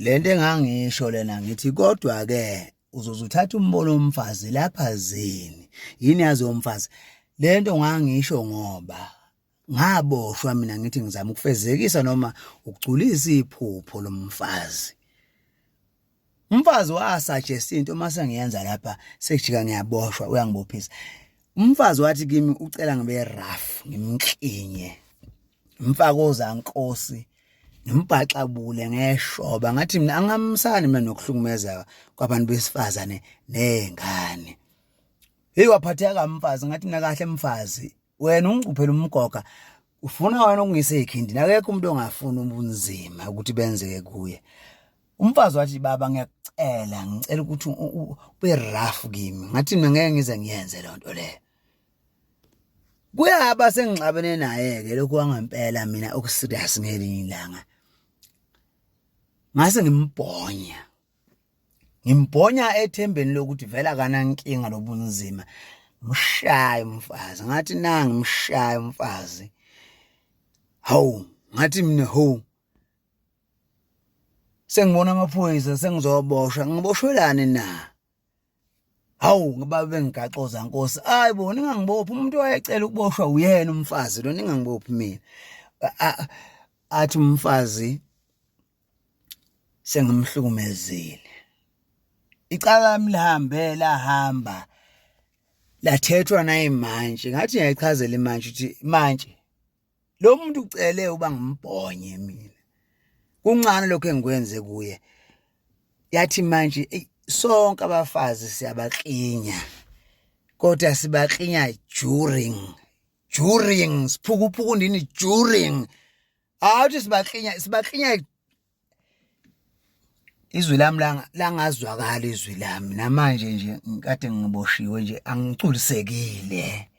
lento engangisho lena ngithi kodwa ke uzoze uthatha umbono womfazi lapha zini yini yazi womfazi lento ngangisho ngoba ngaboshwa mina ngithi ngizama ukufezekisa noma ukugculisa iphupho lomfazi. Umfazi wasuggest into mase ngiyenza lapha sekujika ngiyaboshwa uyangibophisa. Umfazi wathi kimi ucela ngibe rough ngimklinye. Umfakoza Nkosi ngimbhaxabule ngeshoba ngathi mina angamsani mina nokuhlukumeza kwabantu besifazane nezingane. Hey waphatheka umfazi ngathi mina kahle mfazi wena ungicuphela umgoga ufuna wena ukungise ikhindi akekho umuntu ongafuna ubunzima ukuthi benzeke kuye. Umfazi wathi baba ngicela ukuthi ube rough kimi ngathi mina ngeke ngize ngiyenze lonto le. Kuyaba sengixabene naye ke lokho wangempela mina okuserious ngelinye ilanga. Ngase ngimbhonya ethembeni lokuthi vela kana inkinga lobunzima mshaya umfazi ngathi nangi mshaya umfazi. Hawu ngathi mina ho sengibona amaphoyisa sengizoboshwa ngiboshwelane na. Hawu ngoba bengigaxoza Nkosi hayibo ningangibophi umuntu wayecela ukuboshwa uyena umfazi lo ningangibophi mina. Athi umfazi sengimhlukumezile. Icala lami lahamba lathethwa naye manje ngathi ngiyayichazela manje ukuthi manje lo muntu ucele uba ngimbhonye mina. Kuncane lokho engikwenze kuye. Yathi manje sonke abafazi siyabaklinya. Kodwa sibaklinya during siphukuphuku ndini during. Awuthi sibaklinya izwi lami langazwakala izwi lami namanje nje ngikade ngiboshiwe nje angigculisekile.